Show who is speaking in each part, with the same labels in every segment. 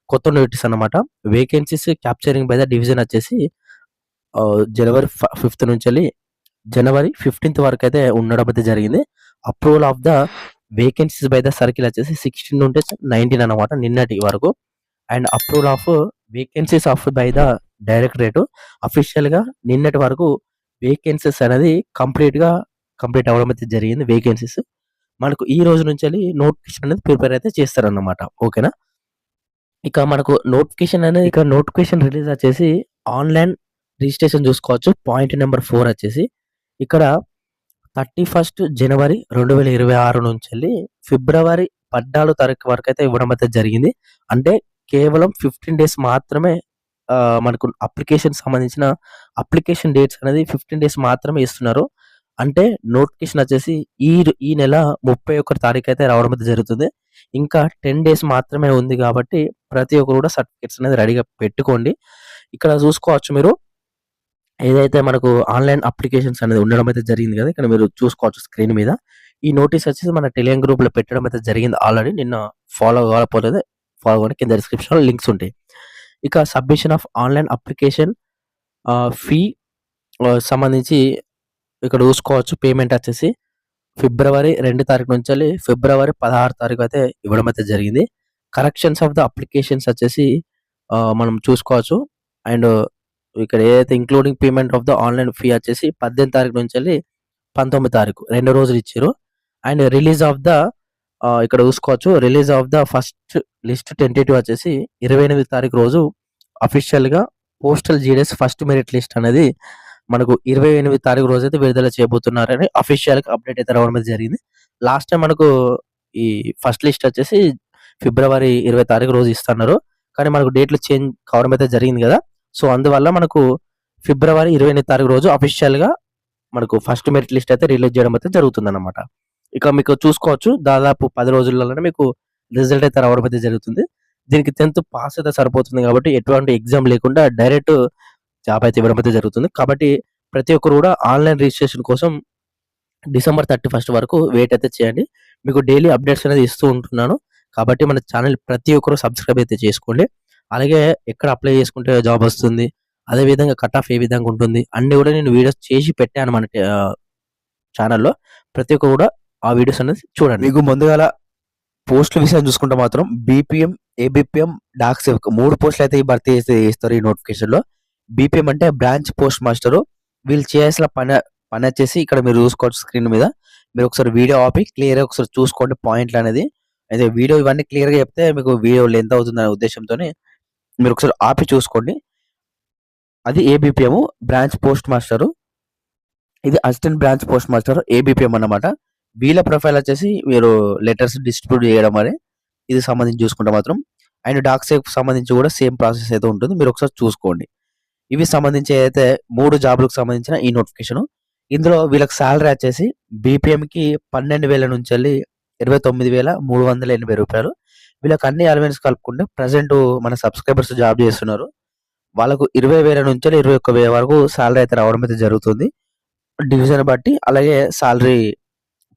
Speaker 1: కొత్త నోటీస్ అన్నమాట. Vacancies capturing by the division వచ్చేసి జనవరి 5th నుంచెల్లి జనవరి 15th వరకైతే ఉండడం అయితే జరిగింది. Approval of the vacancies by the circle వచ్చేసి 16 నుండి 19 అన్నమాట నిన్నటి వరకు. And approval of vacancies of by the directorate అఫీషియల్‌గా నిన్నటి వరకు వేకెన్సీస్ అనేది కంప్లీట్ అవ్వడం అయితే జరిగింది వేకెన్సీస్. మనకు ఈ రోజు నుంచెల్లి నోటిఫికేషన్ అనేది ప్రిపేర్ అయితే చేస్తారన్నమాట. ఓకేనా? ఇక మనకు నోటిఫికేషన్ రిలీజ్ వచ్చేసి ఆన్‌లైన్ రిజిస్ట్రేషన్ చూసుకోవచ్చు. పాయింట్ నంబర్ 4 వచ్చేసి ఇక్కడ 31 జనవరి 2026 నుంచెల్లి ఫిబ్రవరి 14 తారీఖు వరకైతే ఇవ్వడం అయితే జరిగింది. అంటే కేవలం 15 డేస్ మాత్రమే మనకు సంబంధించిన అప్లికేషన్ డేట్స్ అనేది 15 డేస్ మాత్రమే ఇస్తున్నారు. అంటే నోటిఫికేషన్ వచ్చేసి ఈ నెల 31 తారీఖు అయితే రావడం అయితే జరుగుతుంది. ఇంకా 10 డేస్ మాత్రమే ఉంది కాబట్టి ప్రతి ఒక్కరు కూడా సర్టిఫికేట్స్ అనేది రెడీగా పెట్టుకోండి. ఇక్కడ చూసుకోవచ్చు మీరు ఏదైతే మనకు ఆన్‌లైన్ అప్లికేషన్స్ అనేది ఉండడం అయితే జరిగింది కదా! ఇక్కడ మీరు చూసుకోవచ్చు స్క్రీన్ మీద. ఈ నోటీస్ వచ్చేసి మన టెలిగ్రామ్ గ్రూప్‌లో పెట్టడం అయితే జరిగింది ఆల్రెడీ. నిన్న ఫాలో కాకపోతే ఫాలో అవ్వండి. కింద డిస్క్రిప్షన్‌లో లింక్స్ ఉంటాయి. ఇక submission of online application fee సంబంధించి ఇక్కడ చూసుకోవచ్చు పేమెంట్ వచ్చేసి ఫిబ్రవరి 2 తారీఖు నుంచెల్లి ఫిబ్రవరి 16 తారీఖు అయితే ఇవ్వడం అయితే జరిగింది. కరెక్షన్స్ ఆఫ్ ద అప్లికేషన్స్ వచ్చేసి మనం చూసుకోవచ్చు. అండ్ ఇక్కడ ఏదైతే including payment of the online fee వచ్చేసి 18 తారీఖు నుంచెల్లి 19 తారీఖు 2 రోజులు ఇచ్చిర్రు. అండ్ రిలీజ్ ఆఫ్ ద ఇక్కడ చూసుకోవచ్చు release of the first list tentative వచ్చేసి 28 తారీఖు రోజు అఫీషియల్‌గా postal GDS first merit list అనేది మనకు 28 తారీఖు రోజైతే విడుదల చేయబోతున్నారని అఫీషియల్‌గా అప్డేట్ అయితే రావడం అయితే జరిగింది. లాస్ట్ టైం మనకు ఈ ఫస్ట్ లిస్ట్ వచ్చేసి ఫిబ్రవరి 20 తారీఖు రోజు ఇస్తన్నారు. కానీ మనకు డేట్లు చేంజ్ కావడం అయితే జరిగింది కదా! సో, అందువల్ల మనకు ఫిబ్రవరి 28 తారీఖు రోజు అఫీషియల్‌గా మనకు ఫస్ట్ మెరిట్ లిస్ట్ అయితే రిలీజ్ చేయడం అయితే జరుగుతుందన్నమాట. ఇక మీకు చూసుకోవచ్చు దాదాపు 10 రోజుల్లోనే మీకు రిజల్ట్ అయితే రావడం అయితే జరుగుతుంది. దీనికి 10th పాస్ అయితే సరిపోతుంది కాబట్టి ఎటువంటి ఎగ్జామ్ లేకుండా డైరెక్ట్ జాబ్ అయితే ఇవ్వడం అయితే జరుగుతుంది. కాబట్టి ప్రతి ఒక్కరు కూడా ఆన్‌లైన్ రిజిస్ట్రేషన్ కోసం డిసెంబర్ 31 వరకు వెయిట్ అయితే చేయండి. మీకు డైలీ అప్డేట్స్ అనేది ఇస్తూ ఉంటున్నాను. కాబట్టి మన ఛానెల్ ప్రతి ఒక్కరు సబ్స్క్రైబ్ అయితే చేసుకోండి. అలాగే ఎక్కడ అప్లై చేసుకుంటే జాబ్ వస్తుంది, అదే విధంగా కట్ ఆఫ్ ఏ విధంగా ఉంటుంది అన్నీ కూడా నేను వీడియోస్ చేసి పెట్టాను మన ఛానెల్‌లో. ప్రతి ఒక్కరు కూడా ఆ వీడియోస్ అనేది చూడండి. మీకు ముందుగాల పోస్టుల విషయం చూసుకుంటే మాత్రం బీపీఎం, ఏబీపీఎం, డాక్ సేవక్ 3 పోస్టులు అయితే భర్తీ చేస్తారు ఈ నోటిఫికేషన్‌లో. బీపీఎం అంటే బ్రాంచ్ పోస్ట్ మాస్టరు. వీళ్ళు చేయాల్సిన పని వచ్చేసి ఇక్కడ మీరు చూసుకోవచ్చు స్క్రీన్ మీద. మీరు ఒకసారి వీడియో ఆపి క్లియర్‌గా ఒకసారి చూసుకోండి పాయింట్లు అనేది. అయితే వీడియో ఇవన్నీ క్లియర్‌గా చెప్తే మీకు వీడియో లెంత్ అవుతుందనే ఉద్దేశంతోని మీరు ఒకసారి ఆపి చూసుకోండి. అది ఏబీపీఎం బ్రాంచ్ పోస్ట్ మాస్టరు. ఇది assistant branch post master ABPM అన్నమాట. వీళ్ళ ప్రొఫైల్ వచ్చేసి మీరు లెటర్స్ డిస్ట్రిబ్యూట్ చేయడం అని ఇది సంబంధించి చూసుకుంటే మాత్రం అండ్ డాక్ సేవక్ సంబంధించి కూడా సేమ్ ప్రాసెస్ అయితే ఉంటుంది. మీరు ఒకసారి చూసుకోండి. ఇవి సంబంధించి అయితే 3 జాబ్‌లకు సంబంధించిన ఈ నోటిఫికేషను. ఇందులో వీళ్ళకి సాలరీ వచ్చేసి బీపీఎంకి 12,000 నుంచెల్లి 29,380 రూపాయలు. వీళ్ళకి అన్ని అలవెన్స్ కలుపుకుంటే ప్రెజెంట్ మన సబ్స్క్రైబర్స్ జాబ్ చేస్తున్నారు. వాళ్ళకు 20,000 నుంచెల్లి 21,000 వరకు సాలరీ అయితే రావడం అయితే జరుగుతుంది. డివిజన్ బట్టి అలాగే సాలరీ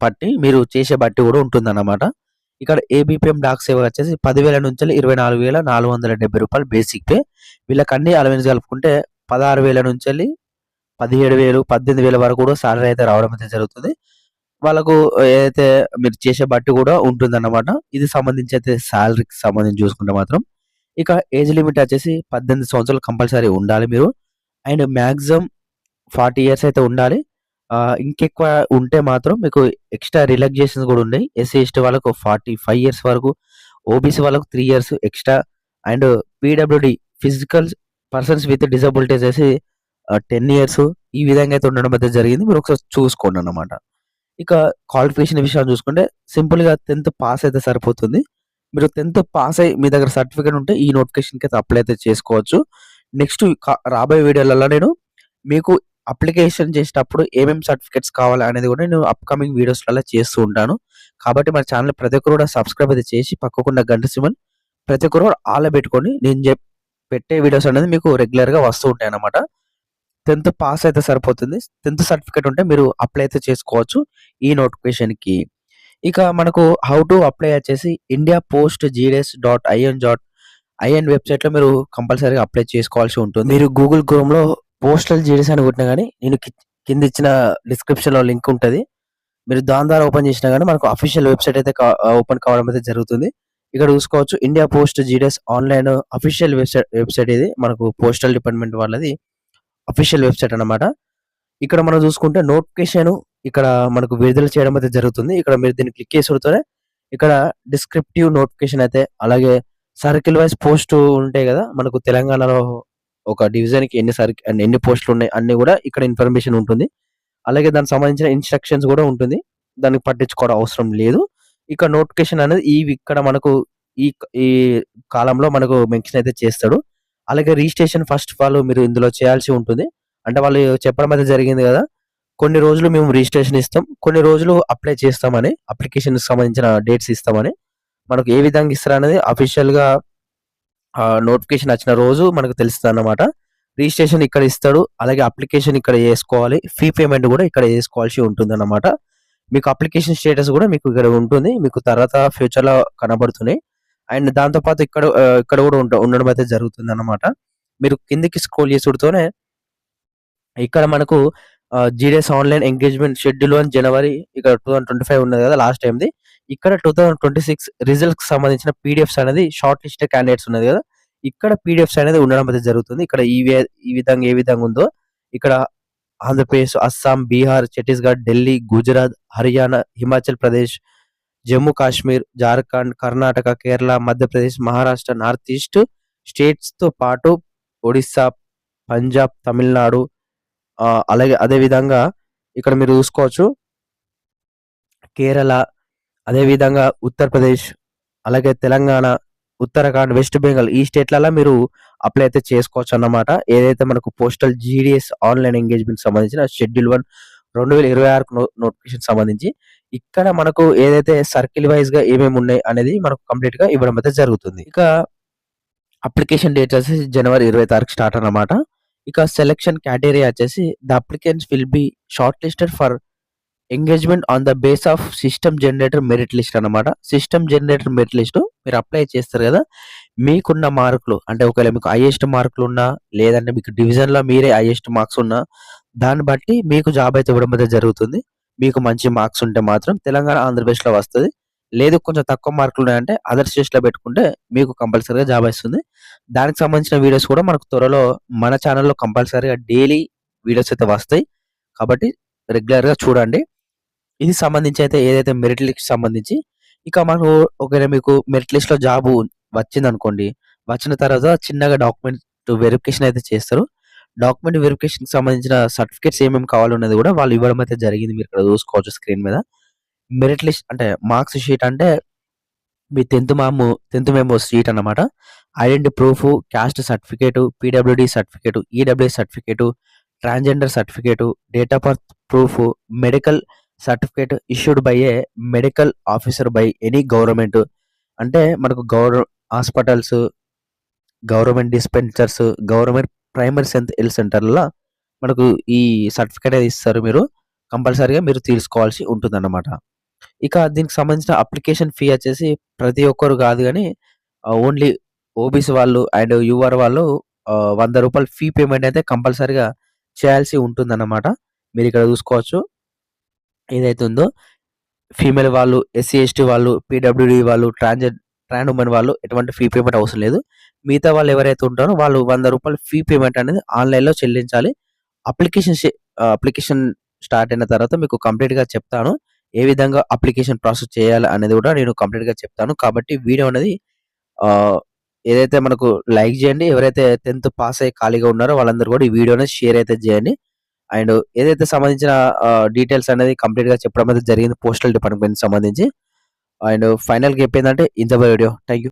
Speaker 1: బట్టి మీరు చేసే బట్టి కూడా ఉంటుందన్నమాట. ఇక్కడ ఏబీపీఎం డాక్ సేవ వచ్చేసి 10,000 నుంచెల్లి 24,470 రూపాయలు బేసిక్ పే. వీళ్ళకి అన్ని అలవెన్స్ కలుపుకుంటే 16,000 నుంచెల్లి 17,000, 18,000 వరకు కూడా సాలరీ అయితే రావడం అయితే జరుగుతుంది. వాళ్ళకు ఏదైతే మీరు చేసే బట్టి కూడా ఉంటుందన్నమాట. ఇది సంబంధించి అయితే సాలరీకి సంబంధించి చూసుకుంటే మాత్రం ఇక ఏజ్ లిమిట్ వచ్చేసి 18 సంవత్సరాలు కంపల్సరీ ఉండాలి మీరు. అండ్ మాక్సిమం 40 ఇయర్స్ అయితే ఉండాలి. ఇంకెక్కువ ఉంటే మాత్రం మీకు ఎక్స్‌ట్రా రిలాక్సేషన్స్ కూడా ఉన్నాయి. ఎస్సీ, ఎస్టీ వాళ్ళకు 45 ఇయర్స్ వరకు, ఓబీసీ వాళ్ళకు 3 years extra and PWD physical persons with disabilities చేసి 10 ఇయర్స్ ఈ విధంగా అయితే ఉండడం అయితే జరిగింది. మీరు ఒకసారి చూసుకోండి అన్నమాట. ఇక క్వాలిఫికేషన్ విషయాన్ని చూసుకుంటే సింపుల్‌గా 10th పాస్ అయితే సరిపోతుంది. మీరు 10th పాస్ అయ్యి మీ దగ్గర సర్టిఫికేట్ ఉంటే ఈ నోటిఫికేషన్‌కి అయితే అప్లై అయితే చేసుకోవచ్చు. నెక్స్ట్ రాబోయే వీడియోలలో నేను మీకు అప్లికేషన్ చేసేటప్పుడు ఏమేం సర్టిఫికేట్స్ కావాలి అనేది కూడా నేను అప్‌కమింగ్ వీడియోస్‌లలో చేస్తూ ఉంటాను. కాబట్టి మన ఛానెల్ ప్రతి ఒక్కరు కూడా సబ్స్క్రైబ్ అయితే చేసి పక్కకున్న గంట సింబల్ ప్రతి ఒక్కరు కూడా ఆల్‌లో పెట్టుకొని నేను పెట్టే వీడియోస్ అనేది మీకు రెగ్యులర్‌గా వస్తూ ఉంటాయన్నమాట. 10th పాస్ అయితే సరిపోతుంది. 10th సర్టిఫికేట్ ఉంటే మీరు అప్లై అయితే చేసుకోవచ్చు ఈ నోటిఫికేషన్‌కి. ఇక మనకు హౌ టు అప్లై వచ్చేసి ఇండియా పోస్ట్ జీడీఎస్.in హై ఎండ్ వెబ్‌సైట్‌లో మీరు కంపల్సరీగా అప్లై చేసుకోవాల్సి ఉంటుంది. మీరు గూగుల్ క్రోమ్‌లో పోస్టల్ జీడీఎస్ అని కొట్టినా గాని నేను కింద ఇచ్చిన డిస్క్రిప్షన్‌లో లింక్ ఉంటది. మీరు దాని ద్వారా ఓపెన్ చేసినా గాని మనకు అఫీషియల్ వెబ్‌సైట్ అయితే ఓపెన్ కావడం అయితే జరుగుతుంది. ఇక్కడ చూసుకోవచ్చు India post GDS online official website ఇది. మనకు పోస్టల్ డిపార్ట్‌మెంట్ వాళ్ళది అఫీషియల్ వెబ్‌సైట్ అన్నమాట. ఇక్కడ మనం చూసుకుంటే నోటిఫికేషన్ ఇక్కడ మనకు విడుదల చేయడం అయితే జరుగుతుంది. ఇక్కడ మీరు దీన్ని క్లిక్ చేసుడుతోనే ఇక్కడ డిస్క్రిప్టివ్ నోటిఫికేషన్ అయితే అలాగే సర్కిల్ వైస్ పోస్ట్ ఉంటాయి గదా! మనకు తెలంగాణలో ఒక డివిజన్‌కి ఎన్ని పోస్టులు ఉన్నాయి అన్నీ గూడా ఇక్కడ ఇన్ఫర్మేషన్ ఉంటుంది. అలాగే దానికి సంబంధించిన ఇన్‌స్ట్రక్షన్స్ గూడా ఉంటుంది. దాన్ని పట్టించుకోవడం అవసరం లేదు. ఇక నోటిఫికేషన్ అనేది ఇక్కడ మనకు ఈ ఈ కాలంలో మనకు మెన్షన్ అయితే చేస్తాడు. అలాగే రిజిస్ట్రేషన్ ఫస్ట్ ఆఫ్ ఆల్ మీరు ఇందులో చేయాల్సి ఉంటుంది. అంటే వాళ్ళు చెప్పడం అయితే జరిగింది గదా! కొన్ని రోజులు మేము రిజిస్ట్రేషన్ ఇస్తాం. కొన్ని రోజులు అప్లై చేస్తామని, అప్లికేషన్‌కి సంబంధించిన డేట్స్ ఇస్తామని. మనకు ఏ విధంగా ఇస్తారనేది అఫీషియల్‌గా నోటిఫికేషన్ వచ్చిన రోజు మనకు తెలుస్తదన్నమాట. రిజిస్ట్రేషన్ ఇక్కడ ఇస్తాడు. అలాగే అప్లికేషన్ ఇక్కడ చేసుకోవాలి. ఫీ పేమెంట్ గూడా ఇక్కడ చేసుకోవాల్సి ఉంటుందన్నమాట. మీకు అప్లికేషన్ స్టేటస్ గూడా మీకు ఇక్కడ ఉంటుంది. మీకు తర్వాత ఫ్యూచర్‌లో కనబడుతున్నాయి. అండ్ దాంతో పాటు ఇక్కడ గూడా ఉండడం అయితే జరుగుతుందన్నమాట. మీరు కిందకి స్క్రోల్ చేసుడుతోనే ఇక్కడ మనకు GDS online engagement schedule on January ఇక్కడ 2025 ఉన్నది గదా! లాస్ట్ టైమ్‌ది. ఇక్కడ 2026 రిజల్ట్స్‌కి సంబంధించిన పీడీఎఫ్స్ అనేది షార్ట్ లిస్టెడ్ క్యాండిడేట్స్ ఉన్నది గదా! ఇక్కడ పీడీఎఫ్స్ అనేది ఉండడం అయితే జరుగుతుంది. ఇక్కడ ఈ విధంగా ఏ విధంగా ఉందో ఇక్కడ ఆంధ్రప్రదేశ్, అస్సాం, బీహార్, ఛత్తీస్‌గఢ్, ఢిల్లీ, గుజరాత్, హర్యానా, హిమాచల్ ప్రదేశ్, జమ్మూ కాశ్మీర్, జార్ఖండ్, కర్ణాటక, కేరళ, మధ్యప్రదేశ్, మహారాష్ట్ర, నార్త్ ఈస్ట్ స్టేట్స్‌తో పాటు ఒడిస్సా, పంజాబ్, తమిళనాడు అలాగే అదే విధంగా ఇక్కడ మీరు చూసుకోవచ్చు కేరళ, అదే విధంగా ఉత్తరప్రదేశ్, అలాగే తెలంగాణ, ఉత్తరాఖండ్, వెస్ట్ బెంగాల్ ఈ స్టేట్‌లల్ల మీరు అప్లై అయితే చేసుకోవచ్చన్నమాట. ఏదైతే మనకు పోస్టల్ జీడీఎస్ ఆన్‌లైన్ ఎంగేజ్‌మెంట్‌కి సంబంధించిన షెడ్యూల్ 1 2026 నోటిఫికేషన్ సంబంధించి ఇక్కడ మనకు ఏదైతే సర్కిల్ వైస్‌గా ఏమేమి ఉన్నాయి అనేది మనకు కంప్లీట్‌గా ఇవ్వడం అయితే జరుగుతుంది. ఇక అప్లికేషన్ డేట్ వచ్చేసి జనవరి 26కి స్టార్ట్ అన్నమాట. ఇక సెలక్షన్ క్రైటీరియా వచ్చేసి the applicants will be short listed for engagement on the base of system generator merit list అన్నమాట. సిస్టమ్ జనరేటర్ మెరిట్ లిస్ట్ మీరు అప్లై చేస్తారు గదా! మీకున్న మార్కులు అంటే ఒకవేళ మీకు హైయెస్ట్ మార్కులున్నా, లేదంటే మీకు డివిజన్‌లో మీరే హైయెస్ట్ మార్క్స్ ఉన్నా, దాన్ని బట్టి మీకు జాబ్ అయితే ఇవ్వడం అయితే జరుగుతుంది. మీకు మంచి మార్క్స్ ఉంటే మాత్రం తెలంగాణ, ఆంధ్రప్రదేశ్‌లో వస్తది. లేదు కొంచెం తక్కువ మార్కులున్నాయంటే అదర్ స్టేట్స్‌లో పెట్టుకుంటే మీకు కంపల్సరీగా జాబ్ వస్తుంది. దానికి సంబంధించిన వీడియోస్ కూడా మనకు త్వరలో మన ఛానెల్‌లో కంపల్సరీగా డైలీ వీడియోస్ అయితే వస్తాయి. కాబట్టి రెగ్యులర్‌గా చూడండి. ఇది సంబంధించి అయితే ఏదైతే మెరిట్ లిస్ట్‌కి సంబంధించి ఇక మనకు ఒకవేళ మీకు మెరిట్ లిస్ట్‌లో జాబు వచ్చిందనుకోండి. వచ్చిన తర్వాత చిన్నగా డాక్యుమెంట్ వెరిఫికేషన్ అయితే చేస్తారు. డాక్యుమెంట్ వెరిఫికేషన్‌కి సంబంధించిన సర్టిఫికేట్స్ ఏమేమి కావాలన్నది కూడా వాళ్ళు ఇవ్వడం అయితే జరిగింది. మీరు ఇక్కడ చూసుకోవచ్చు స్క్రీన్ మీద. మెరిట్ లిస్ట్ అంటే మార్క్స్ షీట్ అంటే మీ 10థ్ మెమో షీట్ అన్నమాట. Identity proof, caste certificate, PWD certificate, EWS certificate, transgender certificate, date of birth proof, medical certificate issued by A medical officer by any government అంటే మనకు hospitals, government dispensers, government primary health సెంటర్‌ల మనకు ఈ certificate అనేది ఇస్తారు మీరు. కంపల్సరీగా మీరు తీసుకోవాల్సి ఉంటుందన్నమాట. ఇక దీనికి సంబంధించిన అప్లికేషన్ ఫీ వచ్చేసి ప్రతి ఒక్కరు కాదు గానీ ఓన్లీ ఓబీసీ వాళ్ళు అండ్ యూఆర్ వాళ్ళు రూ. 100 ఫీ పేమెంట్ అయితే కంపల్సరీగా చేయాల్సి ఉంటుందన్నమాట. మీరిక్కడ చూసుకోవచ్చు. ఏదైతే ఉందో ఫీమేల్ వాళ్ళు, ఎస్సీ, ఎస్టీ వాళ్ళు, పీడబ్ల్యూడీ వాళ్ళు, ట్రాన్స్ ఉమెన్ వాళ్ళు ఎటువంటి ఫీ పేమెంట్ అవసరం లేదు. మిగతా వాళ్ళు ఎవరైతే ఉంటారో వాళ్ళు రూ. 100 ఫీ పేమెంట్ అనేది ఆన్‌లైన్‌లో చెల్లించాలి. అప్లికేషన్ స్టార్ట్ అయిన తర్వాత మీకు కంప్లీట్‌గా చెప్తాను. ఏ విధంగా అప్లికేషన్ ప్రాసెస్ చేయాలి అనేది కూడా నేను కంప్లీట్‌గా చెప్తాను. కాబట్టి వీడియో అనేది ఆహ్, ఏదైతే మనకు లైక్ చేయండి. ఎవరైతే 10థ్ పాస్ అయ్యి ఖాళీగా ఉన్నారో వాళ్ళందరూ కూడా ఈ వీడియోని షేర్ అయితే చేయండి. అండ్ ఏదైతే సంబంధించిన డీటెయిల్స్ అనేది కంప్లీట్‌గా చెప్పడం అయితే జరిగింది పోస్టల్ డిపార్ట్మెంట్‌కి సంబంధించి. అండ్ ఫైనల్‌గా చెప్పేందంటే ఇంత వీడియో. Thank you.